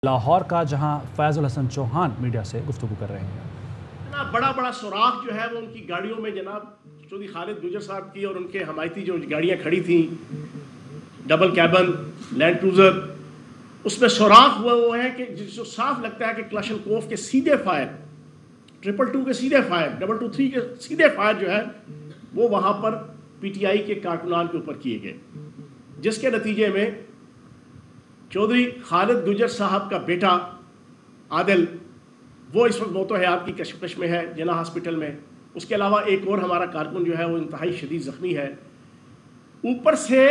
لاہور کا جہاں فیض الحسن چوہان میڈیا سے گفتگو کر رہے ہیں۔ جناب بڑا سوراخ جو ہے وہ ان کی گاڑیوں میں جناب چودھری خالد گجر صاحب کی اور ان کے حمایتی جو گاڑیاں کھڑی تھیں ڈبل کیبن لینڈ کروزر، اس میں سوراخ ہوا وہ ہے کہ جو صاف لگتا ہے کہ کلاشنکوف کے سیدھے فائر 222 کے سیدھے فائر 223 کے سیدھے فائر جو ہے وہ وہاں پر پی ٹی آئی کے کارکنان کے اوپر کیے گئے، جس کے نتیجے میں چودھری خالد گجر صاحب کا بیٹا عادل وہ اس وقت موت و حیات کی کشمکش میں ہے جناح ہاسپٹل میں۔ اس کے علاوہ ایک اور ہمارا کارکن جو ہے وہ انتہائی شدید زخمی ہے۔ اوپر سے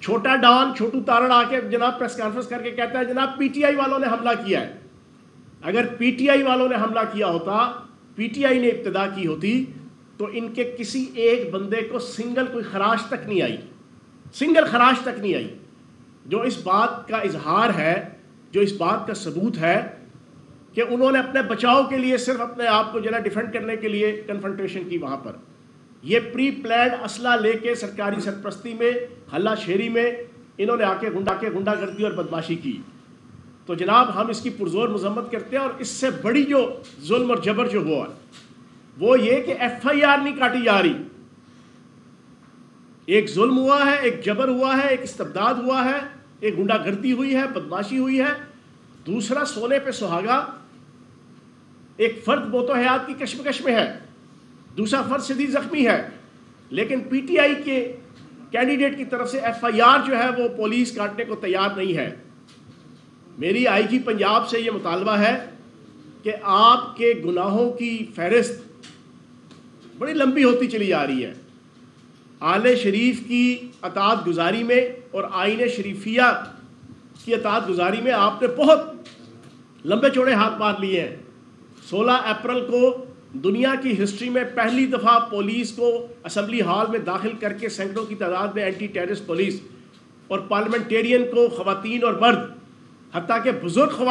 چھوٹا ڈان چھوٹو تارڑ آ کے جناب پریس کانفرنس کر کے کہتا ہے جناب پی ٹی آئی والوں نے حملہ کیا ہے۔ اگر پی ٹی آئی والوں نے حملہ کیا ہوتا، پی ٹی آئی نے ابتدا کی ہوتی تو ان کے کسی ایک بندے کو سنگل کوئی خراش تک نہیں آئی، سنگل خراش تک نہیں آئی، جو اس بات کا اظہار ہے، جو اس بات کا ثبوت ہے کہ انہوں نے اپنے بچاؤ کے لیے صرف اپنے آپ کو ڈیفینڈ کرنے کے لیے کنفرنٹیشن کی وہاں پر۔ یہ پری پلانڈ اسلحہ لے کے سرکاری سرپرستی میں ہلہ شیری میں انہوں نے آ کے گنڈا گردی اور بدماشی کی۔ تو جناب ہم اس کی پرزور مذمت کرتے ہیں، اور اس سے بڑی جو ظلم اور جبر جو ہوا وہ یہ کہ ایف آئی آر نہیں کاٹی جا رہی۔ ایک ظلم ہوا ہے، ایک جبر ہوا ہے، ایک استبداد ہوا ہے، ایک گنڈا گردی ہوئی ہے، بدماشی ہوئی ہے، دوسرا سونے پہ سہاگا ایک فرد موت و حیات کی کشمکش میں ہے، دوسرا فرد شدید زخمی ہے، لیکن پی ٹی آئی کے کینڈیڈیٹ کی طرف سے ایف آئی آر جو ہے وہ پولیس کاٹنے کو تیار نہیں ہے۔ میری آئی جی پنجاب سے یہ مطالبہ ہے کہ آپ کے گناہوں کی فہرست بڑی لمبی ہوتی چلی جا رہی ہے۔ آل شریف کی اطاعت گزاری میں اور آئین شریفیہ کی اطاعت گزاری میں آپ نے بہت لمبے چوڑے ہاتھ مار لیے ہیں۔ 16 اپریل کو دنیا کی ہسٹری میں پہلی دفعہ پولیس کو اسمبلی ہال میں داخل کر کے سینکڑوں کی تعداد میں اینٹی ٹیررسٹ پولیس اور پارلیمنٹیرین کو خواتین اور مرد، حتیٰ کہ بزرگ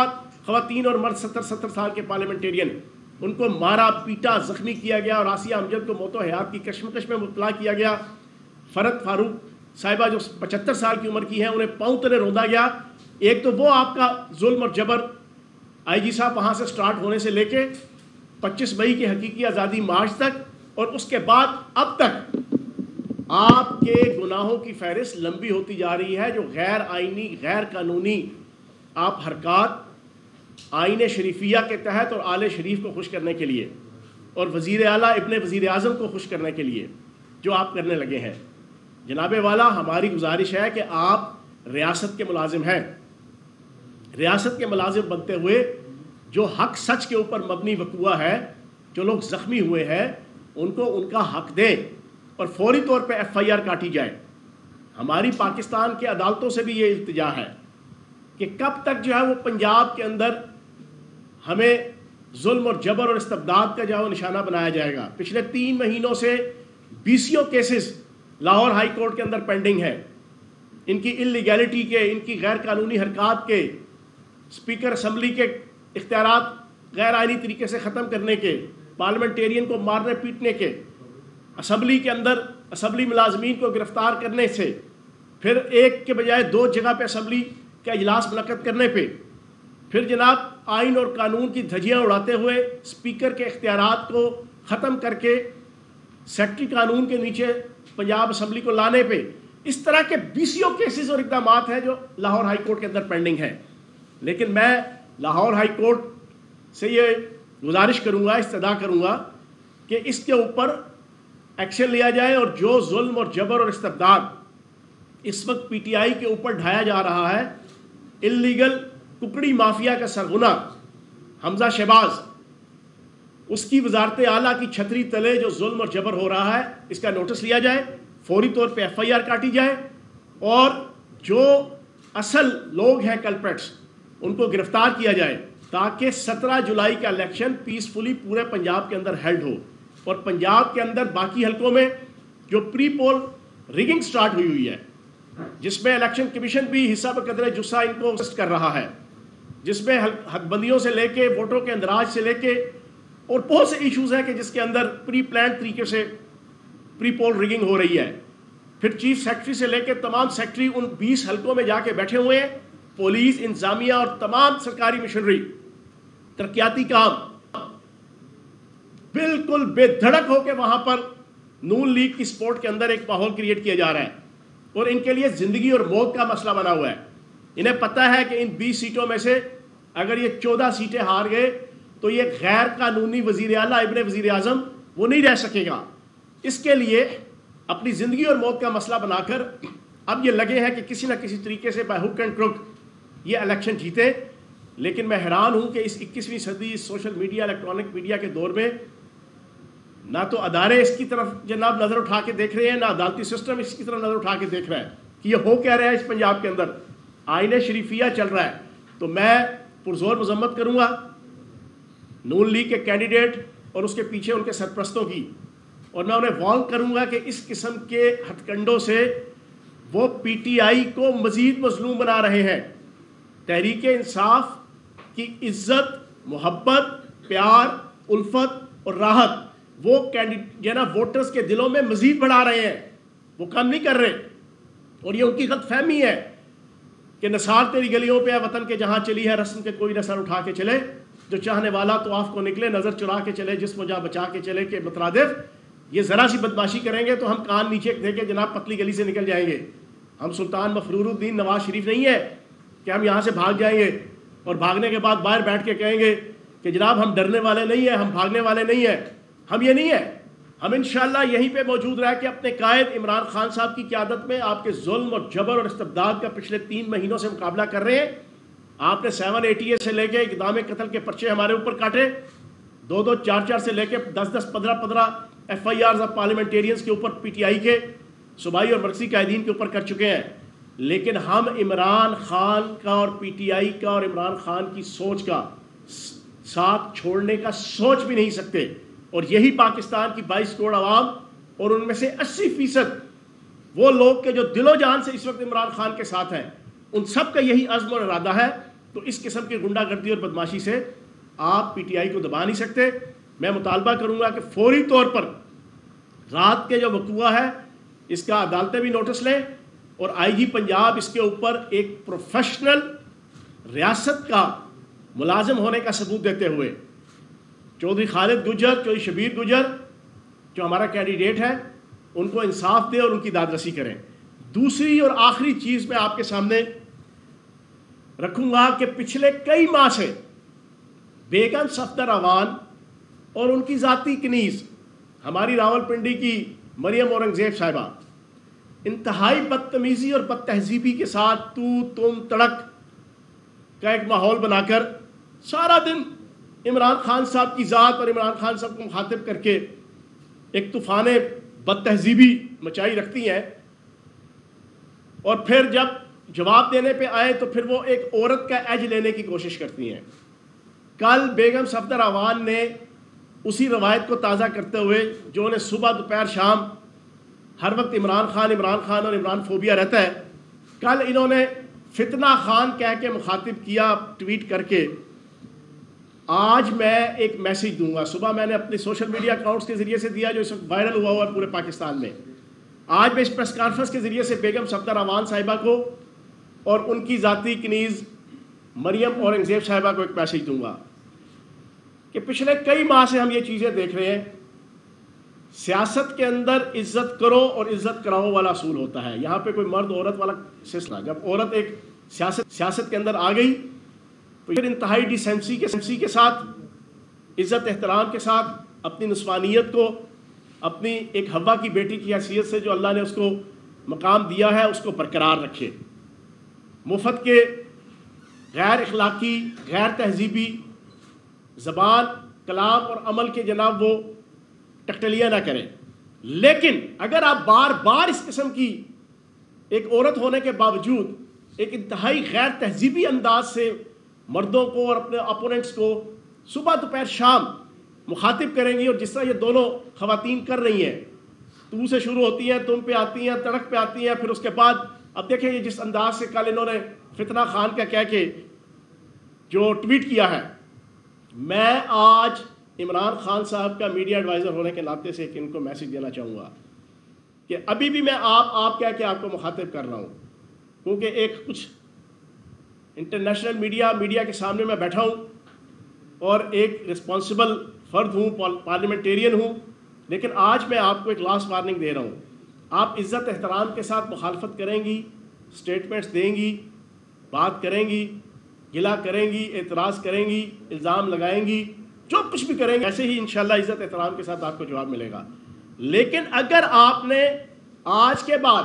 خواتین اور مرد 70 سال کے پارلیمنٹیرین، ان کو مارا پیٹا زخمی کیا گیا، اور آسیہ امجد کو موت و حیات کی کشمکش میں مبتلا کیا گیا۔ فرد فاروق صاحبہ جو 75 سال کی عمر کی ہیں انہیں پاؤں تلے روندا گیا۔ ایک تو وہ آپ کا ظلم اور جبر آئی جی صاحب وہاں سے سٹارٹ ہونے سے لے کے 25 مئی کے حقیقی آزادی مارچ تک، اور اس کے بعد اب تک آپ کے گناہوں کی فہرست لمبی ہوتی جا رہی ہے، جو غیر آئینی غیر قانونی آپ حرکات آئین شریفیہ کے تحت اور آل شریف کو خوش کرنے کے لیے اور وزیر اعلیٰ ابن وزیر اعظم کو خوش کرنے کے لیے جو آپ کرنے لگے ہیں۔ جناب والا ہماری گزارش ہے کہ آپ ریاست کے ملازم ہیں، ریاست کے ملازم بنتے ہوئے جو حق سچ کے اوپر مبنی وقوع ہے، جو لوگ زخمی ہوئے ہیں ان کو ان کا حق دیں اور فوری طور پہ ایف آئی آر کاٹی جائے۔ ہماری پاکستان کے عدالتوں سے بھی یہ التجا ہے کہ کب تک جو ہے وہ پنجاب کے اندر ہمیں ظلم اور جبر اور استبداد کا جو ہے وہ نشانہ بنایا جائے گا۔ پچھلے 3 مہینوں سے 20 کیسز لاہور ہائی کورٹ کے اندر پینڈنگ ہے، ان کی انلیگیلٹی کے، ان کی غیر قانونی حرکات کے، اسپیکر اسمبلی کے اختیارات غیر آئینی طریقے سے ختم کرنے کے، پارلیمنٹیرین کو مارنے پیٹنے کے، اسمبلی کے اندر اسمبلی ملازمین کو گرفتار کرنے سے، پھر ایک کے بجائے 2 جگہ پہ اسمبلی کا اجلاس منعقد کرنے پہ، پھر جناب آئین اور قانون کی دھجیاں اڑاتے ہوئے اسپیکر کے اختیارات کو ختم کر کے سیکرٹری قانون کے نیچے پنجاب اسمبلی کو لانے پہ، اس طرح کے 20 کیسز اور اقدامات ہیں جو لاہور ہائی کورٹ کے اندر پینڈنگ ہیں۔ لیکن میں لاہور ہائی کورٹ سے یہ گزارش کروں گا، استدعا کروں گا کہ اس کے اوپر ایکشن لیا جائے، اور جو ظلم اور جبر اور استبداد اس وقت پی ٹی آئی کے اوپر ڈھایا جا رہا ہے، انلیگل ککڑی مافیا کا سرغنہ حمزہ شہباز، اس کی وزارت اعلیٰ کی چھتری تلے جو ظلم اور جبر ہو رہا ہے، اس کا نوٹس لیا جائے، فوری طور پہ ایف آئی آر کاٹی جائے، اور جو اصل لوگ ہیں کلپریٹس ان کو گرفتار کیا جائے، تاکہ 17 جولائی کا الیکشن پیسفلی پورے پنجاب کے اندر ہیلڈ ہو، اور پنجاب کے اندر باقی حلقوں میں جو پری پول ریگنگ سٹارٹ ہوئی ہے، جس میں الیکشن کمیشن بھی حصہ بقدر جسہ ان کو اسسٹ کر رہا ہے، جس میں حق بندیوں سے لے کے ووٹوں کے اندراج سے لے کے اور بہت سے ایشوز ہیں کہ جس کے اندر پری پلانڈ طریقے سے پری پول ریگنگ ہو رہی ہے۔ پھر چیف سیکرٹری سے لے کے تمام سیکرٹری ان 20 حلقوں میں جا کے بیٹھے ہوئے ہیں پولیس، انتظامیہ اور تمام سرکاری مشنری، ترقیاتی کام بالکل بے دھڑک ہو کے وہاں پر نون لیگ کی سپورٹ کے اندر ایک ماحول کریٹ کیا جا رہا ہے، اور ان کے لیے زندگی اور موت کا مسئلہ بنا ہوا ہے۔ انہیں پتہ ہے کہ ان 20 سیٹوں میں سے اگر یہ 14 سیٹیں ہار گئے تو یہ غیر قانونی وزیر اعلیٰ ابن وزیر اعظم وہ نہیں رہ سکے گا۔ اس کے لیے اپنی زندگی اور موت کا مسئلہ بنا کر اب یہ لگے ہیں کہ کسی نہ کسی طریقے سے بائی ہک اینڈ کرک یہ الیکشن جیتے۔ لیکن میں حیران ہوں کہ اس 21ویں صدی سوشل میڈیا، الیکٹرانک میڈیا کے دور میں نہ تو ادارے اس کی طرف جناب نظر اٹھا کے دیکھ رہے ہیں، نہ عدالتی سسٹم اس کی طرف نظر اٹھا کے دیکھ رہا ہے کہ یہ ہو کیا رہا ہے اس پنجاب کے اندر۔ آئین شریفیہ چل رہا ہے۔ تو میں پرزور مذمت کروں گا نون لیگ کے کینڈیڈیٹ اور اس کے پیچھے ان کے سرپرستوں کی، اور میں انہیں وارن کروں گا کہ اس قسم کے ہتھ کنڈوں سے وہ پی ٹی آئی کو مزید مظلوم بنا رہے ہیں۔ تحریک انصاف کی عزت، محبت، پیار، الفت اور راحت وہ ووٹرز کے دلوں میں مزید بڑھا رہے ہیں، وہ کم نہیں کر رہے۔ اور یہ ان کی غلط فہمی ہے کہ نثار تیری گلیوں پہ ہے وطن کے جہاں چلی ہے رسم کے کوئی نہ سر اٹھا کے چلے، جو چاہنے والا طواف کو نکلے نظر چرا کے چلے جسم جہاں بچا کے چلے کے مترادف۔ یہ ذرا سی بدماشی کریں گے تو ہم کان نیچے دے کے جناب پتلی گلی سے نکل جائیں گے۔ ہم سلطان مفرور الدین نواز شریف نہیں ہے کہ ہم یہاں سے بھاگ جائیں گے اور بھاگنے کے بعد باہر بیٹھ کے کہیں گے کہ جناب ہم ڈرنے والے نہیں ہیں، ہم بھاگنے والے نہیں ہیں۔ ہم یہ نہیں ہے۔ ہم انشاءاللہ یہیں پہ موجود رہ کے اپنے قائد عمران خان صاحب کی قیادت میں آپ کے ظلم اور جبر اور استبداد کا پچھلے 3 مہینوں سے مقابلہ کر رہے ہیں۔ آپ نے 780 سے لے کے اقدام قتل کے پرچے ہمارے اوپر کاٹے، 2-2 4-4 سے لے کے 10-10 15-15 ایف آئی آرز آف پارلیمنٹیرینز کے اوپر پی ٹی آئی کے صوبائی اور مرکزی قائدین کے اوپر کر چکے ہیں۔ لیکن ہم عمران خان کا اور پی ٹی آئی کا اور عمران خان کی سوچ کا ساتھ چھوڑنے کا سوچ بھی نہیں سکتے۔ اور یہی پاکستان کی 22 کروڑ عوام اور ان میں سے 80% وہ لوگ کے جو دل و جان سے اس وقت عمران خان کے ساتھ ہیں، ان سب کا یہی عزم اور ارادہ ہے۔ تو اس قسم کی غنڈہ گردی اور بدماشی سے آپ پی ٹی آئی کو دبا نہیں سکتے۔ میں مطالبہ کروں گا کہ فوری طور پر رات کے جو وقوع ہے اس کا عدالتیں بھی نوٹس لیں، اور آئی جی پنجاب اس کے اوپر ایک پروفیشنل ریاست کا ملازم ہونے کا ثبوت دیتے ہوئے چودھری خالد گجر، چودھری شبیر گجر جو ہمارا کینڈیڈیٹ ہے ان کو انصاف دے اور ان کی داد رسی کریں۔ دوسری اور آخری چیز میں آپ کے سامنے رکھوں گا کہ پچھلے کئی ماہ سے بیگم صفدر اعوان اور ان کی ذاتی کنیز ہماری راولپنڈی کی مریم اورنگزیب صاحبہ انتہائی بدتمیزی اور بد تہذیبی کے ساتھ تو تم تڑک کا ایک ماحول بنا کر سارا دن عمران خان صاحب کی ذات اور عمران خان صاحب کو مخاطب کر کے ایک طوفان بد تہذیبی مچائی رکھتی ہیں، اور پھر جب جواب دینے پہ آئے تو پھر وہ ایک عورت کا ایج لینے کی کوشش کرتی ہیں۔ کل بیگم صفدر اعوان نے اسی روایت کو تازہ کرتے ہوئے جو انہیں صبح دوپہر شام ہر وقت عمران خان اور عمران فوبیا رہتا ہے، کل انہوں نے فتنہ خان کہہ کے مخاطب کیا ٹویٹ کر کے۔ آج میں ایک میسیج دوں گا، صبح میں نے اپنی سوشل میڈیا اکاؤنٹس کے ذریعے سے دیا جو اس وقت وائرل ہوا ہے پورے پاکستان میں۔ آج میں اس پریس کانفرنس کے ذریعے سے بیگم صفدر اعوان صاحبہ کو اور ان کی ذاتی کنیز مریم اورنگزیب صاحبہ کو ایک میسیج دوں گا کہ پچھلے کئی ماہ سے ہم یہ چیزیں دیکھ رہے ہیں۔ سیاست کے اندر عزت کرو اور عزت کراؤ والا اصول ہوتا ہے۔ یہاں پہ کوئی مرد عورت والا سلسلہ، جب عورت ایک سیاست کے اندر آ گئی تو پھر انتہائی ڈیسینسی کے ساتھ، عزت احترام کے ساتھ اپنی نسوانیت کو اپنی ایک حوا کی بیٹی کی حیثیت سے جو اللہ نے اس کو مقام دیا ہے اس کو برقرار رکھے۔ مفت کے غیر اخلاقی، غیر تہذیبی زبان، کلام اور عمل کے جناب وہ ٹکٹلیاں نہ کریں۔ لیکن اگر آپ بار بار اس قسم کی ایک عورت ہونے کے باوجود ایک انتہائی غیر تہذیبی انداز سے مردوں کو اور اپنے اپوننٹس کو صبح دوپہر شام مخاطب کریں گی، اور جس طرح یہ دونوں خواتین کر رہی ہیں، تو سے شروع ہوتی ہیں، تم پہ آتی ہیں، تڑک پہ آتی ہیں، پھر اس کے بعد اب دیکھیں یہ جس انداز سے کل انہوں نے فتنہ خان کا کہہ کے جو ٹویٹ کیا ہے۔ میں آج عمران خان صاحب کا میڈیا ایڈوائزر ہونے کے ناطے سے ان کو میسیج دینا چاہوں گا کہ ابھی بھی میں آپ کہہ کے آپ کو مخاطب کر رہا ہوں، کیونکہ ایک کچھ انٹرنیشنل میڈیا کے سامنے میں بیٹھا ہوں اور ایک رسپانسبل فرد ہوں، پارلیمنٹیرین ہوں، لیکن آج میں آپ کو ایک لاسٹ وارننگ دے رہا ہوں. آپ عزت احترام کے ساتھ مخالفت کریں گی، سٹیٹمنٹس دیں گی، بات کریں گی، گلا کریں گی، اعتراض کریں گی، الزام لگائیں گی، جو کچھ بھی کریں گے ایسے ہی انشاءاللہ عزت احترام کے ساتھ آپ کو جواب ملے گا. لیکن اگر آپ نے آج کے بعد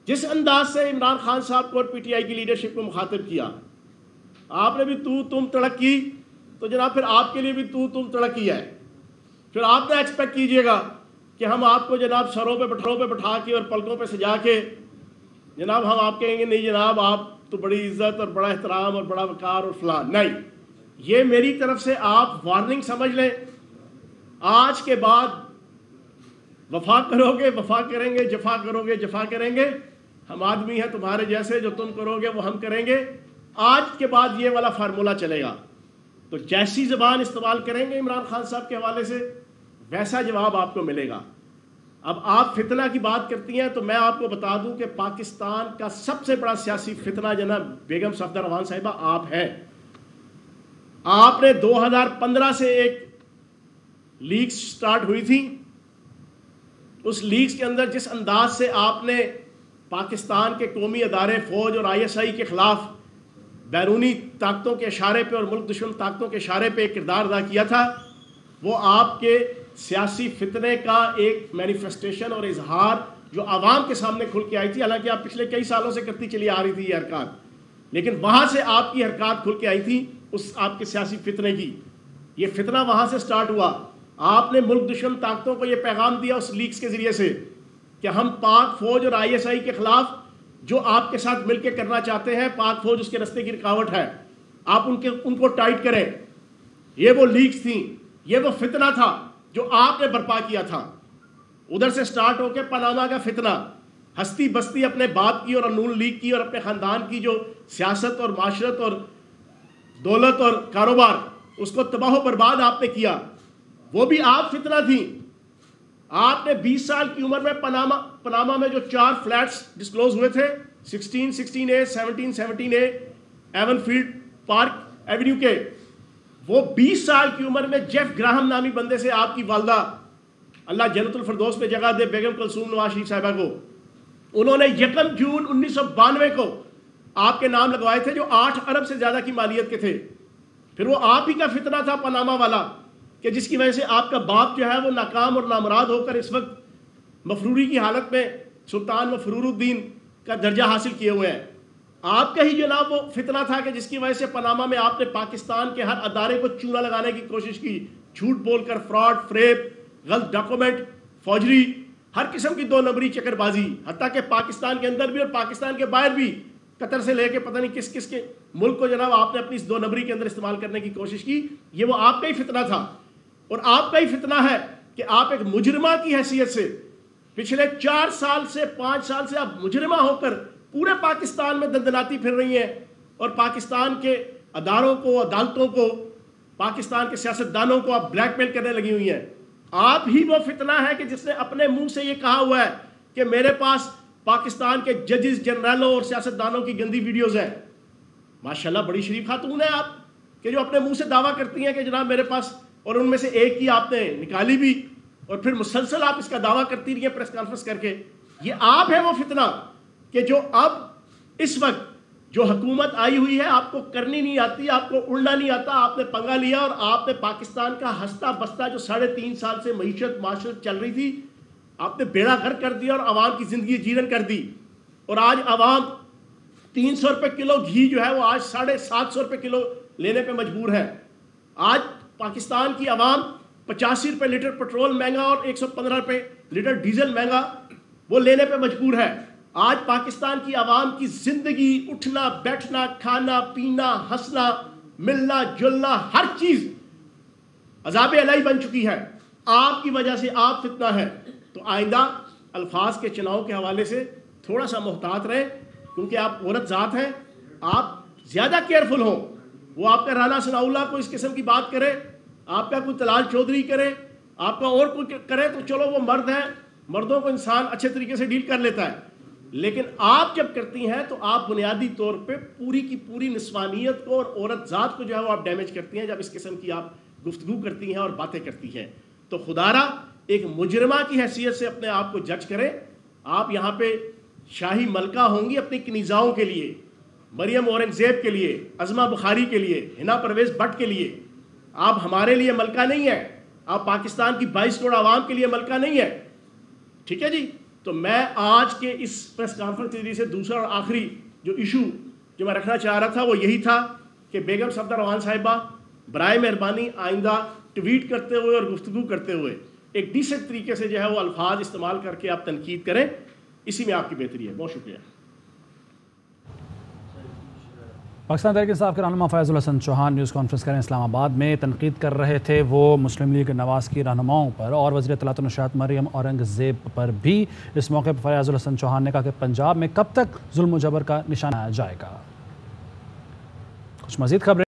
جس انداز سے عمران خان صاحب کو اور پی ٹی آئی کی لیڈرشپ کو مخاطب کیا، آپ نے بھی تو تم تڑک کی، تو جناب پھر آپ کے لیے بھی تو تم تڑک کی ہے. پھر آپ نہ ایکسپیکٹ کیجئے گا کہ ہم آپ کو جناب سروں پہ بٹھا کے اور پلکوں پہ سجا کے جناب ہم آپ کہیں گے نہیں جناب آپ تو بڑی عزت اور بڑا احترام اور بڑا وقار اور فلاں. نہیں، یہ میری طرف سے آپ وارننگ سمجھ لیں. آج کے بعد وفا کرو گے وفا کریں گے، جفا کرو گے جفا کریں گے. ہم آدمی ہیں تمہارے جیسے، جو تم کرو گے وہ ہم کریں گے. آج کے بعد یہ والا فارمولہ چلے گا. تو جیسی زبان استعمال کریں گے عمران خان صاحب کے حوالے سے ویسا جواب آپ کو ملے گا. اب آپ فتنہ کی بات کرتی ہیں تو میں آپ کو بتا دوں کہ پاکستان کا سب سے بڑا سیاسی فتنہ جناب بیگم صفدر روان صاحبہ آپ ہیں. آپ نے 2015 سے ایک لیگز سٹارٹ ہوئی تھی، اس لیگز کے اندر جس انداز سے آپ نے پاکستان کے قومی ادارے فوج اور آئی ایس آئی کے خلاف بیرونی طاقتوں کے اشارے پہ اور ملک دشمن طاقتوں کے اشارے پہ ایک کردار ادا کیا تھا، وہ آپ کے سیاسی فتنے کا ایک مینیفیسٹیشن اور اظہار جو عوام کے سامنے کھل کے آئی تھی. حالانکہ آپ پچھلے کئی سالوں سے کرتی چلی آ رہی تھی یہ حرکات، لیکن وہاں سے آپ کی حرکات کھل کے آئی تھی اس آپ کے سیاسی فتنے کی. یہ فتنہ وہاں سے سٹارٹ ہوا. آپ نے ملک دشمن طاقتوں کو یہ پیغام دیا اس لیگز کے ذریعے سے کہ ہم پاک فوج اور آئی ایس آئی کے خلاف جو آپ کے ساتھ مل کے کرنا چاہتے ہیں، پاک فوج اس کے راستے کی رکاوٹ ہے، آپ ان کو ٹائٹ کریں. یہ وہ لیگز تھیں، یہ وہ فتنہ تھا جو آپ نے برپا کیا تھا. ادھر سے سٹارٹ ہو کے پاناما کا فتنہ، ہستی بستی اپنے باپ کی اور نون لیگ کی اور اپنے خاندان کی جو سیاست اور معاشرت اور دولت اور کاروبار، اس کو تباہ و برباد آپ نے کیا. وہ بھی آپ فتنہ تھی. آپ نے 20 سال کی عمر میں پاناما میں جو 4 فلیٹس ڈسکلوز ہوئے تھے، 16A 17A even field park avenue کے، وہ 20 سال کی عمر میں جیف گراہم نامی بندے سے آپ کی والدہ اللہ جنت الفردوس پہ جگہ دے بیگم کلثوم نواز شریف صاحبہ کو، انہوں نے 1 جون 1992 کو آپ کے نام لگوائے تھے جو 8 ارب سے زیادہ کی مالیت کے تھے. پھر وہ آپ ہی کا فتنہ تھا پاناما والا کہ جس کی وجہ سے آپ کا باپ جو ہے وہ ناکام اور نامراد ہو کر اس وقت مفروری کی حالت میں سلطان مفرور الدین کا درجہ حاصل کیے ہوئے ہیں. آپ کا ہی جناب وہ فتنہ تھا کہ جس کی وجہ سے پاناما میں آپ نے پاکستان کے ہر ادارے کو چونا لگانے کی کوشش کی، جھوٹ بول کر، فراڈ، فریب، غلط ڈاکومنٹ، فوجری، ہر قسم کی 2 نمبری چکر بازی، حتیٰ کہ پاکستان کے اندر بھی اور پاکستان کے باہر بھی، قطر سے لے کے پتہ نہیں کس کس کے ملک کو جناب آپ نے اپنی اس 2 نمبری کے اندر استعمال کرنے کی کوشش کی. یہ وہ آپ کا ہی فتنہ تھا. اور آپ کا ہی فتنہ ہے کہ آپ ایک مجرمہ کی حیثیت سے پچھلے 4 سال سے 5 سال سے آپ مجرمہ ہو کر پورے پاکستان میں دندناتی پھر رہی ہیں اور پاکستان کے اداروں کو، عدالتوں کو، پاکستان کے سیاستدانوں کو آپ بلیک میل کرنے لگی ہوئی ہیں. آپ ہی وہ فتنہ ہے کہ جس نے اپنے منہ سے یہ کہا ہوا ہے کہ میرے پاس پاکستان کے ججز، جنرلوں اور سیاستدانوں کی گندی ویڈیوز ہیں. ماشاءاللہ بڑی شریف خاتون ہیں آپ کہ جو اپنے منہ سے دعویٰ کرتی ہیں کہ جناب میرے پاس، اور ان میں سے ایک ہی آپ نے نکالی بھی اور پھر مسلسل آپ اس کا دعویٰ کرتی رہی ہیں پریس کانفرنس کر کے. یہ آپ ہے وہ فتنہ کہ جو اب اس وقت جو حکومت آئی ہوئی ہے آپ کو کرنی نہیں آتی، آپ کو اڑنا نہیں آتا، آپ نے پنگا لیا اور آپ نے پاکستان کا ہستا بستا جو 3.5 سال سے معیشت معاشرت چل رہی تھی آپ نے بیڑا غرق کر دیا اور عوام کی زندگی جیرن کر دی. اور آج عوام 300 روپے کلو گھی جو ہے وہ آج 750 روپے کلو لینے پہ مجبور ہے. آج پاکستان کی عوام 85 روپے لیٹر پٹرول مہنگا اور 115 روپے لیٹر ڈیزل مہنگا وہ لینے پہ مجبور ہے. آج پاکستان کی عوام کی زندگی، اٹھنا بیٹھنا، کھانا پینا، ہنسنا ملنا جلنا، ہر چیز عذاب الہی بن چکی ہے. آپ کی وجہ سے آپ فتنہ ہے. تو آئندہ الفاظ کے چناؤ کے حوالے سے تھوڑا سا محتاط رہیں کیونکہ آپ عورت ذات ہیں، آپ زیادہ کیئرفل ہوں. وہ آپ کا رانا ثناء اللہ کو اس قسم کی بات کرے، آپ کا کوئی طلال چودھری کرے، آپ کا اور کوئی کرے تو چلو وہ مرد ہیں، مردوں کو انسان اچھے طریقے سے ڈیل کر لیتا ہے. لیکن آپ جب کرتی ہیں تو آپ بنیادی طور پہ پوری کی پوری نسوانیت کو اور عورت ذات کو جو ہے وہ آپ ڈیمیج کرتی ہیں جب اس قسم کی آپ گفتگو کرتی ہیں اور باتیں کرتی ہیں. تو خدا را ایک مجرمہ کی حیثیت سے اپنے آپ کو جج کریں. آپ یہاں پہ شاہی ملکہ ہوں گی اپنی کنیزاؤں کے لیے, مریم اورنگزیب کے لیے, عظمہ بخاری کے لیے, ہنا پرویز بٹ کے لیے. آپ ہمارے لیے ملکہ نہیں ہے, آپ پاکستان کی 22 کروڑ عوام کے لیے ملکہ نہیں ہے. ٹھیک ہے جی. تو میں آج کے اس پریس کانفرنس سے دوسرا اور آخری جو ایشو جو میں رکھنا چاہ رہا تھا وہ یہی تھا کہ بیگم صفدر روان صاحبہ برائے مہربانی آئندہ ٹویٹ کرتے ہوئے اور گفتگو کرتے ہوئے ایک ڈیسنٹ طریقے سے جو ہے وہ الفاظ استعمال کر کے آپ تنقید کریں. اسی میں آپ کی بہتری ہے. بہت شکریہ. پاکستان تحریک انصاف کے رہنما فیض الحسن چوہان نیوز کانفرنس کریں اسلام آباد میں. تنقید کر رہے تھے وہ مسلم لیگ نواز کی رہنماؤں پر اور وزیر اطلاعات و نشریات مریم اورنگزیب پر بھی. اس موقع پر فیض الحسن چوہان نے کہا کہ پنجاب میں کب تک ظلم و جبر کا نشانہ جائے گا. کچھ مزید خبریں